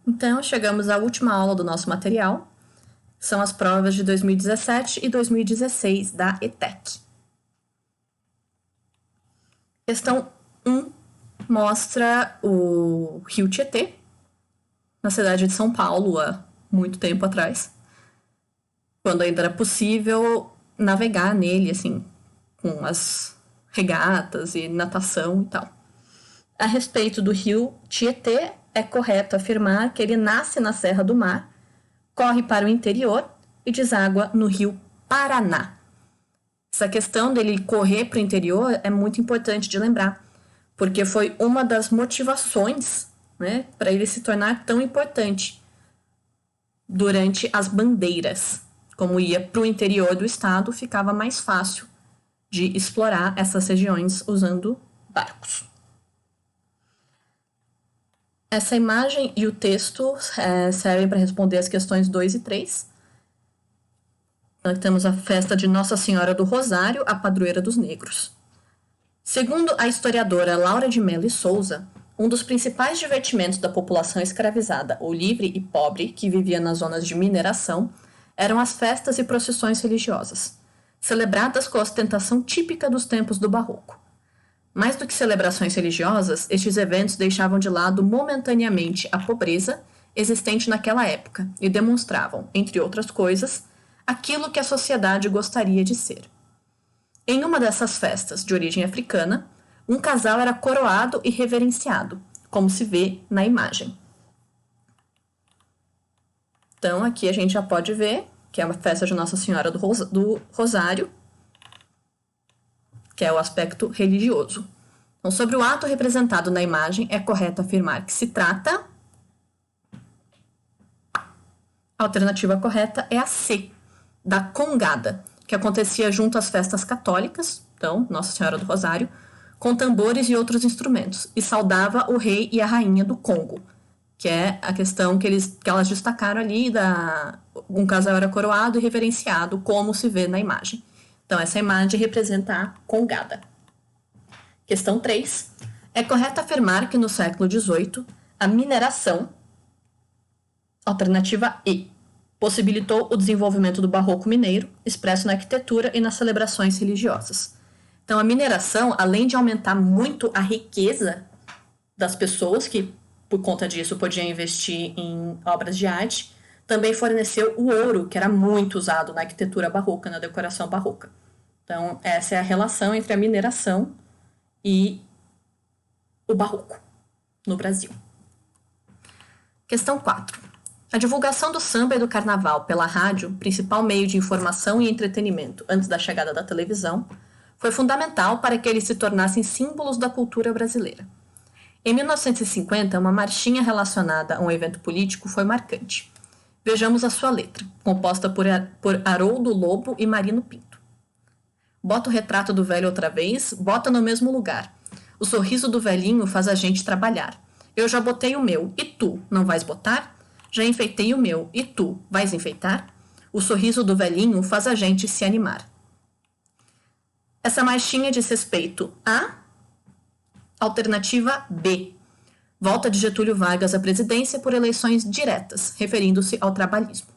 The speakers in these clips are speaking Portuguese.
Então, chegamos à última aula do nosso material. São as provas de 2017 e 2016 da ETEC. Questão 1 mostra o Rio Tietê, na cidade de São Paulo, há muito tempo atrás, quando ainda era possível navegar nele, assim, com as regatas e natação e tal. A respeito do Rio Tietê, é correto afirmar que ele nasce na Serra do Mar, corre para o interior e deságua no Rio Paraná. Essa questão dele correr para o interior é muito importante de lembrar, porque foi uma das motivações, né, para ele se tornar tão importante durante as bandeiras. Como ia para o interior do estado, ficava mais fácil de explorar essas regiões usando barcos. Essa imagem e o texto servem para responder as questões 2 e 3. Nós temos a festa de Nossa Senhora do Rosário, a padroeira dos negros. Segundo a historiadora Laura de Mello e Souza, um dos principais divertimentos da população escravizada ou livre e pobre que vivia nas zonas de mineração eram as festas e procissões religiosas, celebradas com a ostentação típica dos tempos do Barroco. Mais do que celebrações religiosas, estes eventos deixavam de lado momentaneamente a pobreza existente naquela época e demonstravam, entre outras coisas, aquilo que a sociedade gostaria de ser. Em uma dessas festas, de origem africana, um casal era coroado e reverenciado, como se vê na imagem. Então, aqui a gente já pode ver que é uma festa de Nossa Senhora do Rosário, que é o aspecto religioso. Então, sobre o ato representado na imagem, é correto afirmar que se trata... A alternativa correta é a C, da congada, que acontecia junto às festas católicas, então, Nossa Senhora do Rosário, com tambores e outros instrumentos, e saudava o rei e a rainha do Congo, que é a questão que elas destacaram ali, um casal era coroado e reverenciado, como se vê na imagem. Então, essa imagem representa a congada. Questão 3. É correto afirmar que no século XVIII, a mineração, alternativa E, possibilitou o desenvolvimento do barroco mineiro, expresso na arquitetura e nas celebrações religiosas. Então, a mineração, além de aumentar muito a riqueza das pessoas que, por conta disso, podiam investir em obras de arte, também forneceu o ouro, que era muito usado na arquitetura barroca, na decoração barroca. Então, essa é a relação entre a mineração e o barroco no Brasil. Questão 4. A divulgação do samba e do carnaval pela rádio, principal meio de informação e entretenimento antes da chegada da televisão, foi fundamental para que eles se tornassem símbolos da cultura brasileira. Em 1950, uma marchinha relacionada a um evento político foi marcante. Vejamos a sua letra, composta por Haroldo Lobo e Marino Pinto. Bota o retrato do velho outra vez, bota no mesmo lugar. O sorriso do velhinho faz a gente trabalhar. Eu já botei o meu, e tu, não vais botar? Já enfeitei o meu, e tu, vais enfeitar? O sorriso do velhinho faz a gente se animar. Essa marchinha diz respeito a alternativa B. Volta de Getúlio Vargas à presidência por eleições diretas, referindo-se ao trabalhismo.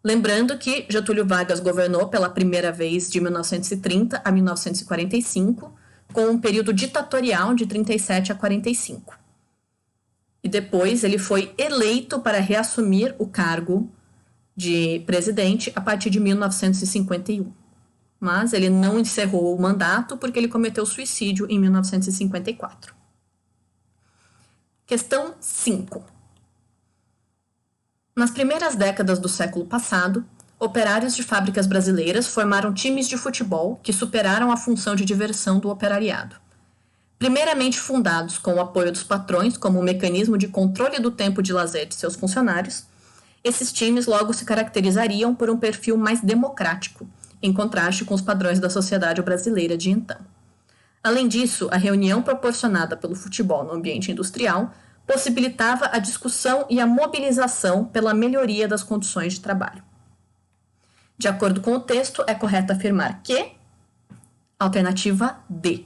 Lembrando que Getúlio Vargas governou pela primeira vez de 1930 a 1945, com um período ditatorial de 37 a 45. E depois ele foi eleito para reassumir o cargo de presidente a partir de 1951. Mas ele não encerrou o mandato porque ele cometeu suicídio em 1954. Questão 5. Nas primeiras décadas do século passado, operários de fábricas brasileiras formaram times de futebol que superaram a função de diversão do operariado. Primeiramente fundados com o apoio dos patrões como um mecanismo de controle do tempo de lazer de seus funcionários, esses times logo se caracterizariam por um perfil mais democrático, em contraste com os padrões da sociedade brasileira de então. Além disso, a reunião proporcionada pelo futebol no ambiente industrial possibilitava a discussão e a mobilização pela melhoria das condições de trabalho. De acordo com o texto, é correto afirmar que... Alternativa D.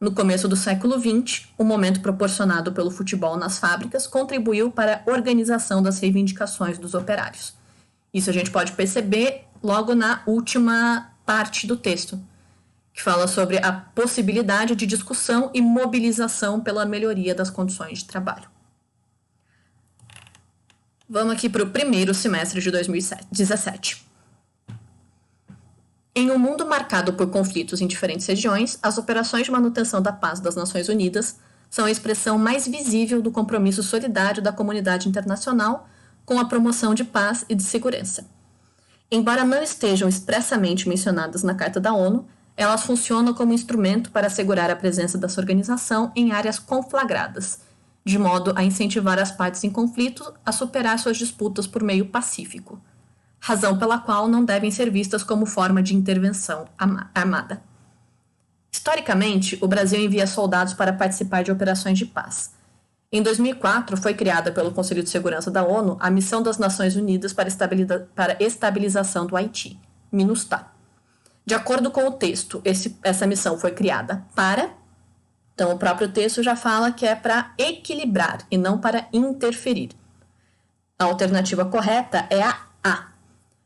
No começo do século XX, o momento proporcionado pelo futebol nas fábricas contribuiu para a organização das reivindicações dos operários. Isso a gente pode perceber logo na última parte do texto, que fala sobre a possibilidade de discussão e mobilização pela melhoria das condições de trabalho. Vamos aqui para o primeiro semestre de 2017. Em um mundo marcado por conflitos em diferentes regiões, as operações de manutenção da paz das Nações Unidas são a expressão mais visível do compromisso solidário da comunidade internacional com a promoção de paz e de segurança. Embora não estejam expressamente mencionadas na Carta da ONU, elas funcionam como instrumento para assegurar a presença dessa organização em áreas conflagradas, de modo a incentivar as partes em conflito a superar suas disputas por meio pacífico, razão pela qual não devem ser vistas como forma de intervenção armada. Historicamente, o Brasil envia soldados para participar de operações de paz. Em 2004, foi criada pelo Conselho de Segurança da ONU a Missão das Nações Unidas para Estabilização do Haiti, MINUSTAH. De acordo com o texto, essa missão foi criada para... Então, o próprio texto já fala que é para equilibrar e não para interferir. A alternativa correta é a A.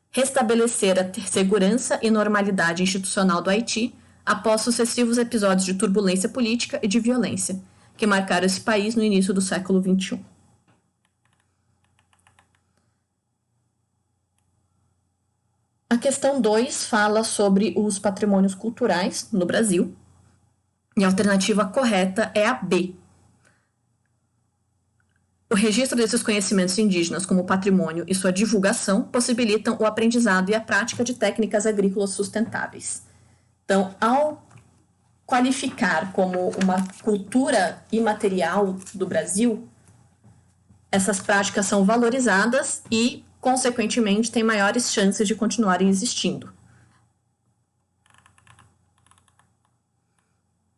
Restabelecer a segurança e normalidade institucional do Haiti após sucessivos episódios de turbulência política e de violência, que marcaram esse país no início do século XXI. A questão 2 fala sobre os patrimônios culturais no Brasil, e a alternativa correta é a B. O registro desses conhecimentos indígenas como patrimônio e sua divulgação possibilitam o aprendizado e a prática de técnicas agrícolas sustentáveis. Então, ao qualificar como uma cultura imaterial do Brasil, essas práticas são valorizadas e, consequentemente, têm maiores chances de continuarem existindo.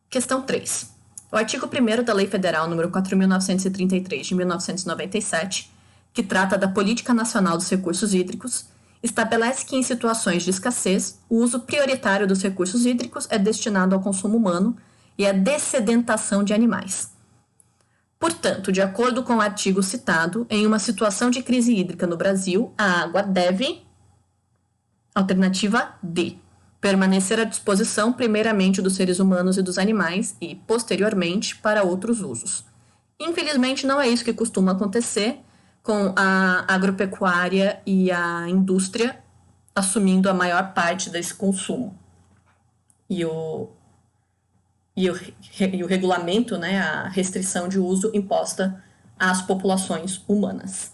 Questão 3. O artigo 1º da Lei Federal nº 4.933, de 1997, que trata da Política Nacional dos Recursos Hídricos, estabelece que em situações de escassez, o uso prioritário dos recursos hídricos é destinado ao consumo humano e à dessedentação de animais. Portanto, de acordo com o artigo citado, em uma situação de crise hídrica no Brasil, a água deve... Alternativa D. Permanecer à disposição primeiramente dos seres humanos e dos animais e, posteriormente, para outros usos. Infelizmente, não é isso que costuma acontecer com a agropecuária e a indústria assumindo a maior parte desse consumo. E o regulamento, né, a restrição de uso imposta às populações humanas.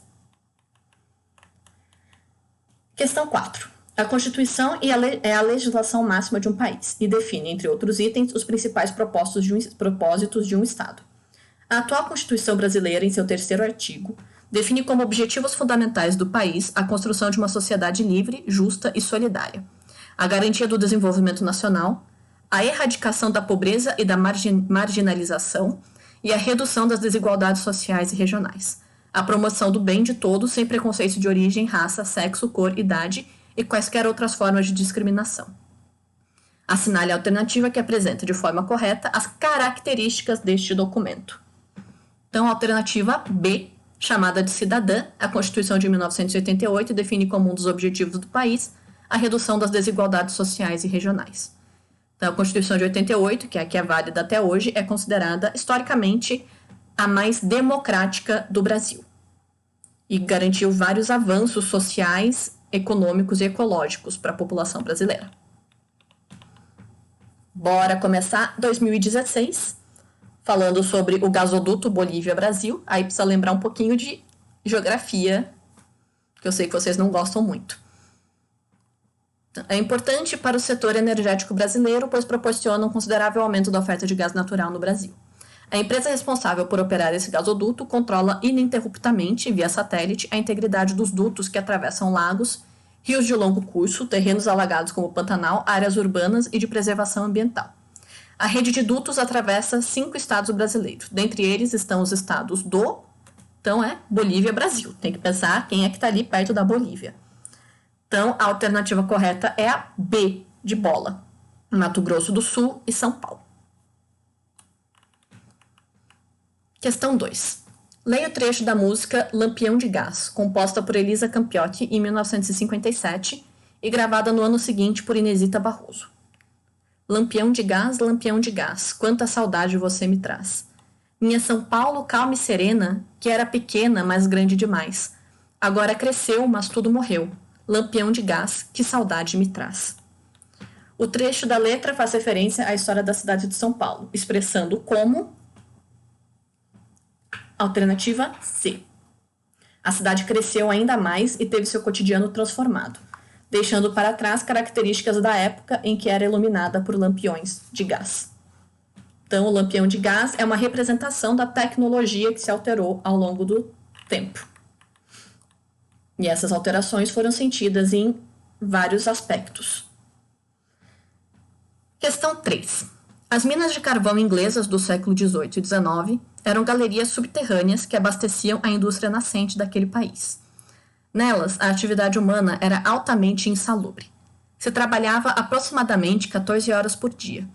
Questão 4. A Constituição é a legislação máxima de um país e define, entre outros itens, os principais propósitos de um Estado. A atual Constituição brasileira, em seu 3º artigo, define como objetivos fundamentais do país a construção de uma sociedade livre, justa e solidária, a garantia do desenvolvimento nacional, a erradicação da pobreza e da marginalização e a redução das desigualdades sociais e regionais, a promoção do bem de todos sem preconceito de origem, raça, sexo, cor, idade e quaisquer outras formas de discriminação. Assinale a alternativa que apresenta de forma correta as características deste documento. Então, a alternativa B, chamada de cidadã, a Constituição de 1988 define como um dos objetivos do país a redução das desigualdades sociais e regionais. Então, a Constituição de 88, que é a que é válida até hoje, é considerada historicamente a mais democrática do Brasil e garantiu vários avanços sociais, econômicos e ecológicos para a população brasileira. Bora começar 2016 falando sobre o gasoduto Bolívia-Brasil. Aí precisa lembrar um pouquinho de geografia, que eu sei que vocês não gostam muito. É importante para o setor energético brasileiro, pois proporciona um considerável aumento da oferta de gás natural no Brasil. A empresa responsável por operar esse gasoduto controla ininterruptamente, via satélite, a integridade dos dutos que atravessam lagos, rios de longo curso, terrenos alagados como Pantanal, áreas urbanas e de preservação ambiental. A rede de dutos atravessa 5 estados brasileiros. Dentre eles estão os estados do... Então é Bolívia, Brasil. Tem que pensar quem é que está ali perto da Bolívia. Então a alternativa correta é a B, de bola. Mato Grosso do Sul e São Paulo. Questão 2. Leia o trecho da música Lampião de Gás, composta por Elisa Campiotti em 1957 e gravada no ano seguinte por Inesita Barroso. Lampião de gás, quanta saudade você me traz. Minha São Paulo calma e serena, que era pequena, mas grande demais. Agora cresceu, mas tudo morreu. Lampião de gás, que saudade me traz. O trecho da letra faz referência à história da cidade de São Paulo, expressando como... Alternativa C. A cidade cresceu ainda mais e teve seu cotidiano transformado, deixando para trás características da época em que era iluminada por lampiões de gás. Então, o lampião de gás é uma representação da tecnologia que se alterou ao longo do tempo. E essas alterações foram sentidas em vários aspectos. Questão 3. As minas de carvão inglesas do século XVIII e XIX eram galerias subterrâneas que abasteciam a indústria nascente daquele país. Nelas, a atividade humana era altamente insalubre. Se trabalhava aproximadamente 14 horas por dia,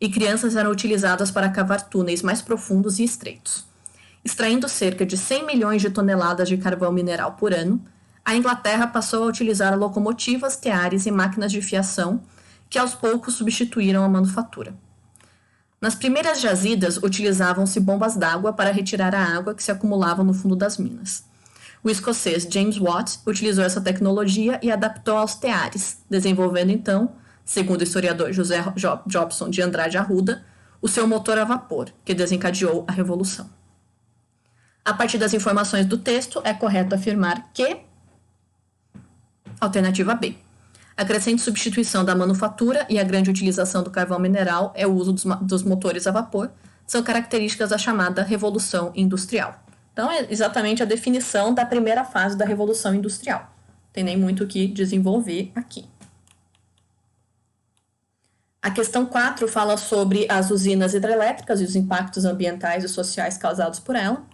e crianças eram utilizadas para cavar túneis mais profundos e estreitos. Extraindo cerca de 100 milhões de toneladas de carvão mineral por ano, a Inglaterra passou a utilizar locomotivas, teares e máquinas de fiação que aos poucos substituíram a manufatura. Nas primeiras jazidas, utilizavam-se bombas d'água para retirar a água que se acumulava no fundo das minas. O escocês James Watt utilizou essa tecnologia e adaptou aos teares, desenvolvendo então, segundo o historiador José Jobson de Andrade Arruda, o seu motor a vapor, que desencadeou a Revolução. A partir das informações do texto, é correto afirmar que... Alternativa B. A crescente substituição da manufatura e a grande utilização do carvão mineral e o uso dos motores a vapor são características da chamada Revolução Industrial. Então, é exatamente a definição da primeira fase da Revolução Industrial. Não tem nem muito o que desenvolver aqui. A questão 4 fala sobre as usinas hidrelétricas e os impactos ambientais e sociais causados por ela.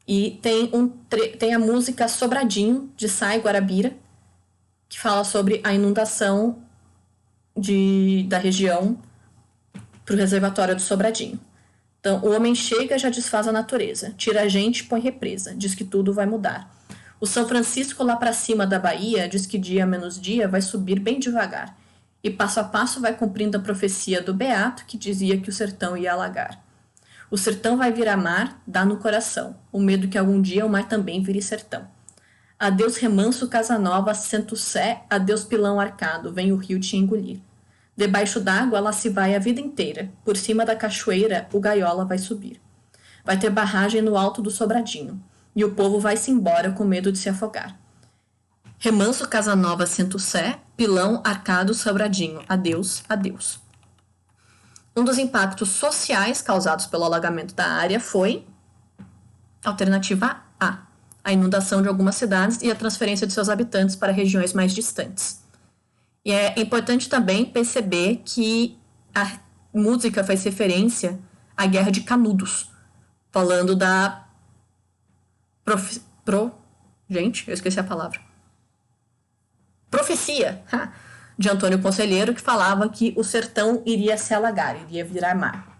E tem a música Sobradinho, de Sai Guarabira, que fala sobre a inundação da região para o reservatório do Sobradinho. Então, o homem chega, já desfaz a natureza, tira a gente, põe represa, diz que tudo vai mudar. O São Francisco lá para cima da Bahia diz que dia menos dia vai subir bem devagar, e passo a passo vai cumprindo a profecia do Beato que dizia que o sertão ia alagar. O sertão vai virar mar, dá no coração, o medo que algum dia o mar também vire sertão. Adeus remanso casa nova, assento sé, adeus pilão arcado, vem o rio te engolir. Debaixo d'água ela se vai a vida inteira, por cima da cachoeira o gaiola vai subir. Vai ter barragem no alto do Sobradinho, e o povo vai-se embora com medo de se afogar. Remanso casa nova, assento sé, pilão arcado, Sobradinho, adeus, adeus. Um dos impactos sociais causados pelo alagamento da área foi... Alternativa A inundação de algumas cidades e a transferência de seus habitantes para regiões mais distantes. E é importante também perceber que a música faz referência à Guerra de Canudos, falando da Gente, eu esqueci a palavra. Profecia de Antônio Conselheiro, que falava que o sertão iria se alagar, iria virar mar.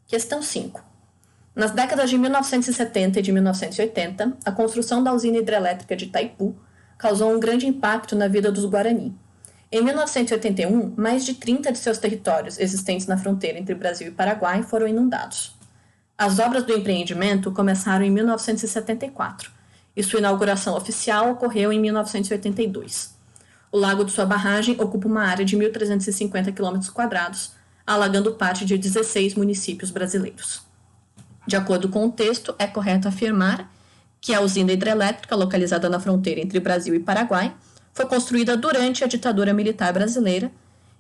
Questão 5. Nas décadas de 1970 e de 1980, a construção da usina hidrelétrica de Itaipu causou um grande impacto na vida dos Guarani. Em 1981, mais de 30 de seus territórios existentes na fronteira entre Brasil e Paraguai foram inundados. As obras do empreendimento começaram em 1974 e sua inauguração oficial ocorreu em 1982. O lago de sua barragem ocupa uma área de 1.350 km², alagando parte de 16 municípios brasileiros. De acordo com o texto, é correto afirmar que a usina hidrelétrica, localizada na fronteira entre Brasil e Paraguai, foi construída durante a ditadura militar brasileira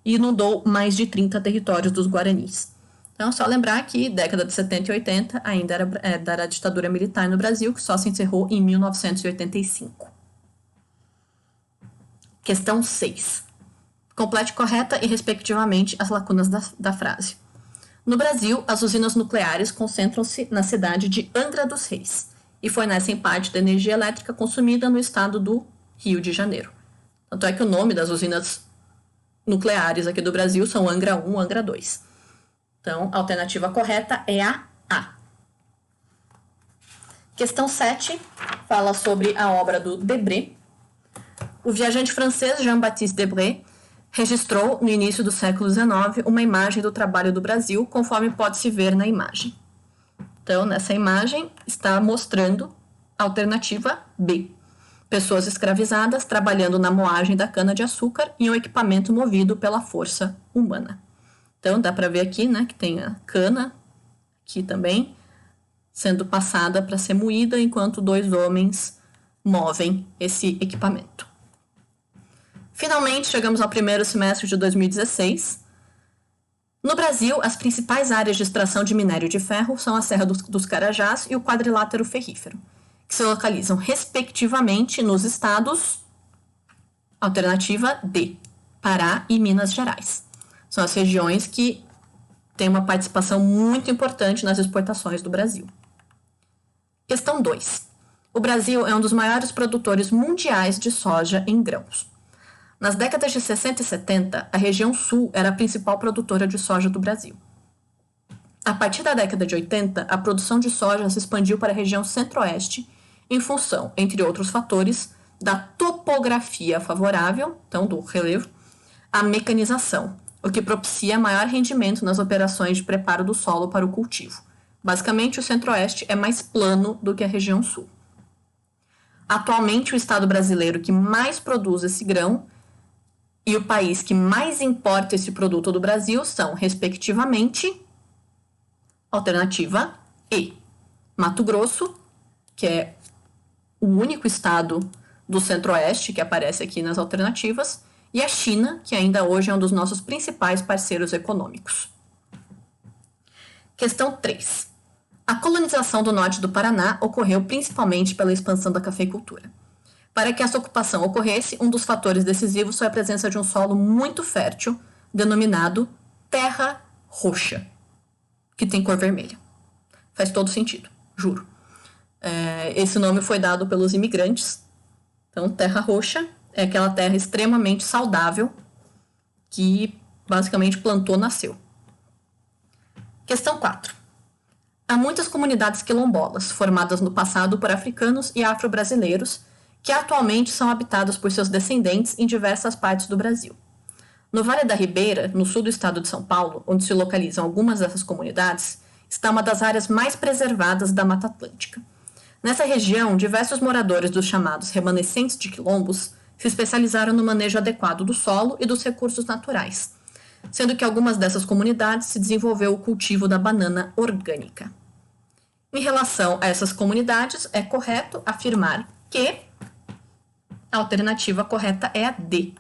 e inundou mais de 30 territórios dos Guaranis. Então, só lembrar que década de 70 e 80 ainda era a ditadura militar no Brasil, que só se encerrou em 1985. Questão 6. Complete correta e respectivamente as lacunas da frase. No Brasil, as usinas nucleares concentram-se na cidade de Angra dos Reis e fornecem parte da energia elétrica consumida no estado do Rio de Janeiro. Tanto é que o nome das usinas nucleares aqui do Brasil são Angra 1 e Angra 2. Então, a alternativa correta é a A. Questão 7 fala sobre a obra do Debré. O viajante francês Jean-Baptiste Debré registrou, no início do século XIX, uma imagem do trabalho do Brasil, conforme pode-se ver na imagem. Então, nessa imagem, está mostrando a alternativa B. Pessoas escravizadas trabalhando na moagem da cana-de-açúcar em um equipamento movido pela força humana. Então, dá para ver aqui, né, que tem a cana, aqui também, sendo passada para ser moída, enquanto dois homens movem esse equipamento. Finalmente, chegamos ao primeiro semestre de 2016. No Brasil, as principais áreas de extração de minério de ferro são a Serra dos Carajás e o Quadrilátero Ferrífero, que se localizam, respectivamente, nos estados, alternativa D, Pará e Minas Gerais. São as regiões que têm uma participação muito importante nas exportações do Brasil. Questão 2. O Brasil é um dos maiores produtores mundiais de soja em grãos. Nas décadas de 60 e 70, a região sul era a principal produtora de soja do Brasil. A partir da década de 80, a produção de soja se expandiu para a região centro-oeste, em função, entre outros fatores, da topografia favorável, então do relevo, à mecanização, o que propicia maior rendimento nas operações de preparo do solo para o cultivo. Basicamente, o centro-oeste é mais plano do que a região sul. Atualmente, o estado brasileiro que mais produz esse grão e o país que mais importa esse produto do Brasil são, respectivamente, alternativa E, Mato Grosso, que é o único estado do centro-oeste que aparece aqui nas alternativas, e a China, que ainda hoje é um dos nossos principais parceiros econômicos. Questão 3. A colonização do norte do Paraná ocorreu principalmente pela expansão da cafeicultura. Para que essa ocupação ocorresse, um dos fatores decisivos foi a presença de um solo muito fértil, denominado terra roxa, que tem cor vermelha. Faz todo sentido, juro. Esse nome foi dado pelos imigrantes. Então, terra roxa é aquela terra extremamente saudável que basicamente plantou, nasceu. Questão 4. Há muitas comunidades quilombolas, formadas no passado por africanos e afro-brasileiros, que atualmente são habitadas por seus descendentes em diversas partes do Brasil. No Vale da Ribeira, no sul do estado de São Paulo, onde se localizam algumas dessas comunidades, está uma das áreas mais preservadas da Mata Atlântica. Nessa região, diversos moradores dos chamados remanescentes de quilombos se especializaram no manejo adequado do solo e dos recursos naturais, sendo que algumas dessas comunidades se desenvolveu o cultivo da banana orgânica. Em relação a essas comunidades, é correto afirmar que a alternativa correta é a D.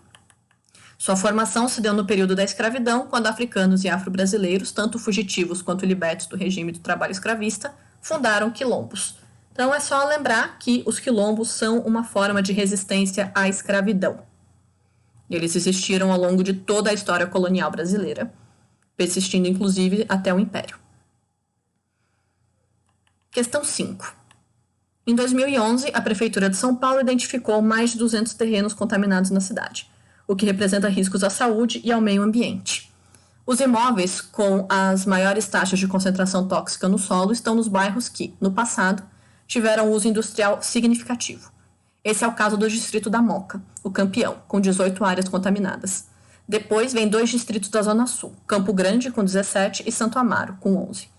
Sua formação se deu no período da escravidão, quando africanos e afro-brasileiros, tanto fugitivos quanto libertos do regime do trabalho escravista, fundaram quilombos. Então é só lembrar que os quilombos são uma forma de resistência à escravidão. Eles existiram ao longo de toda a história colonial brasileira, persistindo inclusive até o Império. Questão 5. Em 2011, a Prefeitura de São Paulo identificou mais de 200 terrenos contaminados na cidade, o que representa riscos à saúde e ao meio ambiente. Os imóveis com as maiores taxas de concentração tóxica no solo estão nos bairros que, no passado, tiveram uso industrial significativo. Esse é o caso do distrito da Moca, o Campeão, com 18 áreas contaminadas. Depois vem 2 distritos da Zona Sul, Campo Grande, com 17, e Santo Amaro, com 11.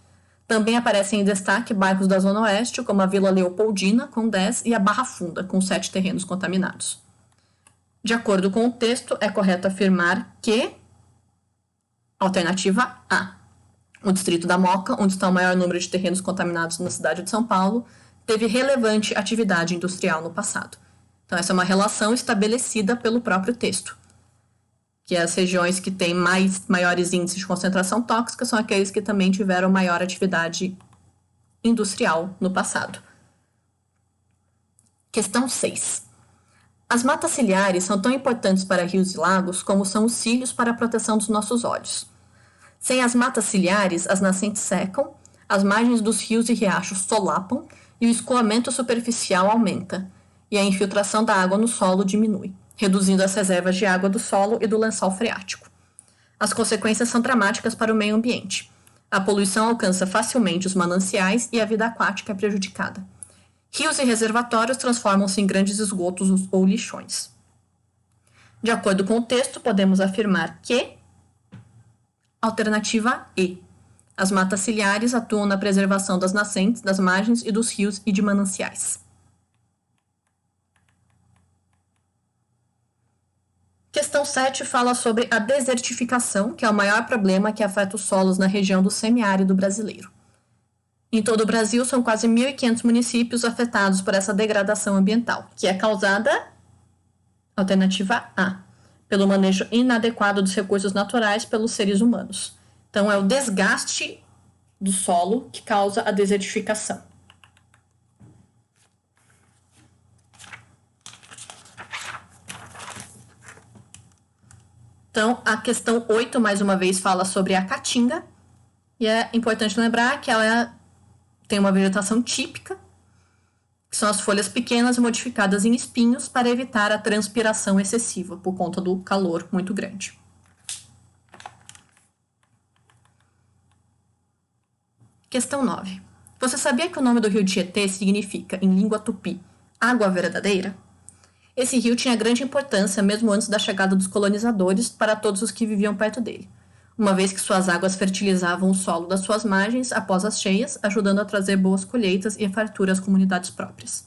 Também aparecem em destaque bairros da Zona Oeste, como a Vila Leopoldina, com 10, e a Barra Funda, com 7 terrenos contaminados. De acordo com o texto, é correto afirmar que... Alternativa A. O distrito da Moca, onde está o maior número de terrenos contaminados na cidade de São Paulo, teve relevante atividade industrial no passado. Então, essa é uma relação estabelecida pelo próprio texto, que as regiões que têm maiores índices de concentração tóxica são aqueles que também tiveram maior atividade industrial no passado. Questão 6. As matas ciliares são tão importantes para rios e lagos como são os cílios para a proteção dos nossos olhos. Sem as matas ciliares, as nascentes secam, as margens dos rios e riachos solapam e o escoamento superficial aumenta, e a infiltração da água no solo diminui, reduzindo as reservas de água do solo e do lençol freático. As consequências são dramáticas para o meio ambiente. A poluição alcança facilmente os mananciais e a vida aquática é prejudicada. Rios e reservatórios transformam-se em grandes esgotos ou lixões. De acordo com o texto, podemos afirmar que... Alternativa E. As matas ciliares atuam na preservação das nascentes, das margens e dos rios e de mananciais. Questão 7 fala sobre a desertificação, que é o maior problema que afeta os solos na região do semiárido brasileiro. Em todo o Brasil, são quase 1.500 municípios afetados por essa degradação ambiental, que é causada, alternativa A, pelo manejo inadequado dos recursos naturais pelos seres humanos. Então, é o desgaste do solo que causa a desertificação. Então, a questão 8, mais uma vez, fala sobre a caatinga. E é importante lembrar que ela tem uma vegetação típica, que são as folhas pequenas modificadas em espinhos para evitar a transpiração excessiva por conta do calor muito grande. Questão 9. Você sabia que o nome do rio Tietê significa, em língua tupi, água verdadeira? Esse rio tinha grande importância mesmo antes da chegada dos colonizadores para todos os que viviam perto dele, uma vez que suas águas fertilizavam o solo das suas margens após as cheias, ajudando a trazer boas colheitas e fartura às comunidades próprias.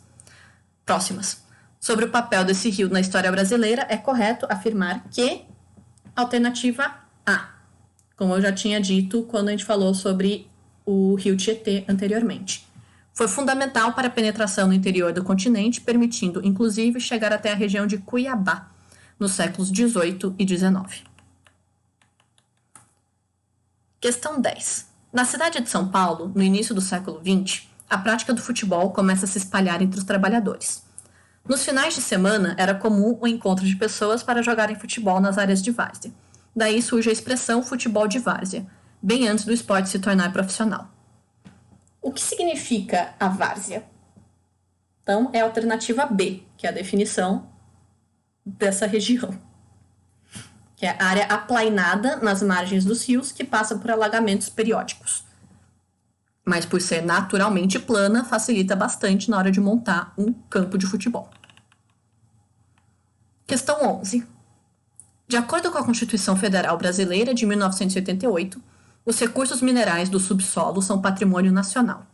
Próximas. Sobre o papel desse rio na história brasileira, é correto afirmar que... Alternativa A. Como eu já tinha dito quando a gente falou sobre o rio Tietê anteriormente. Foi fundamental para a penetração no interior do continente, permitindo, inclusive, chegar até a região de Cuiabá, nos séculos XVIII e XIX. Questão 10. Na cidade de São Paulo, no início do século XX, a prática do futebol começa a se espalhar entre os trabalhadores. Nos finais de semana, era comum o encontro de pessoas para jogarem futebol nas áreas de várzea. Daí surge a expressão futebol de várzea, bem antes do esporte se tornar profissional. O que significa a várzea? Então, é a alternativa B, que é a definição dessa região, que é a área aplainada nas margens dos rios que passa por alagamentos periódicos. Mas por ser naturalmente plana, facilita bastante na hora de montar um campo de futebol. Questão 11. De acordo com a Constituição Federal Brasileira de 1988, os recursos minerais do subsolo são patrimônio nacional.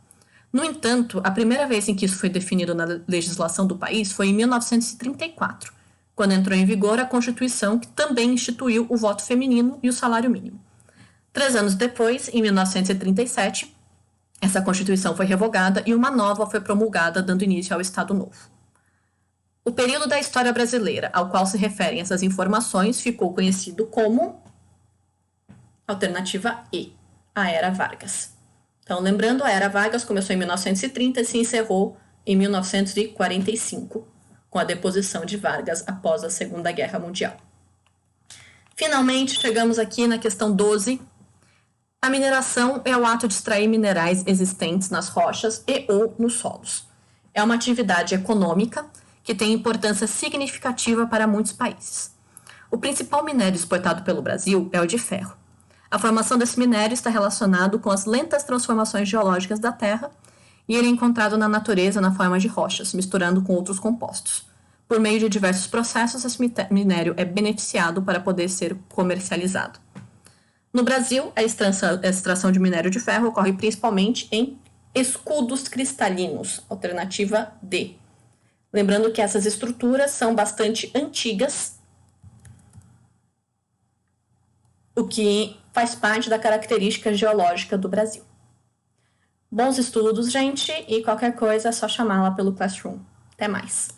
No entanto, a primeira vez em que isso foi definido na legislação do país foi em 1934, quando entrou em vigor a Constituição que também instituiu o voto feminino e o salário mínimo. 3 anos depois, em 1937, essa Constituição foi revogada e uma nova foi promulgada, dando início ao Estado Novo. O período da história brasileira ao qual se referem essas informações ficou conhecido como... Alternativa E, a Era Vargas. Então, lembrando, a Era Vargas começou em 1930 e se encerrou em 1945, com a deposição de Vargas após a Segunda Guerra Mundial. Finalmente, chegamos aqui na questão 12. A mineração é o ato de extrair minerais existentes nas rochas e ou nos solos. É uma atividade econômica que tem importância significativa para muitos países. O principal minério exportado pelo Brasil é o de ferro. A formação desse minério está relacionado com as lentas transformações geológicas da Terra e ele é encontrado na natureza na forma de rochas, misturando com outros compostos. Por meio de diversos processos, esse minério é beneficiado para poder ser comercializado. No Brasil, a extração de minério de ferro ocorre principalmente em escudos cristalinos, alternativa D. Lembrando que essas estruturas são bastante antigas, o que faz parte da característica geológica do Brasil. Bons estudos, gente, e qualquer coisa é só chamá-la pelo Classroom. Até mais!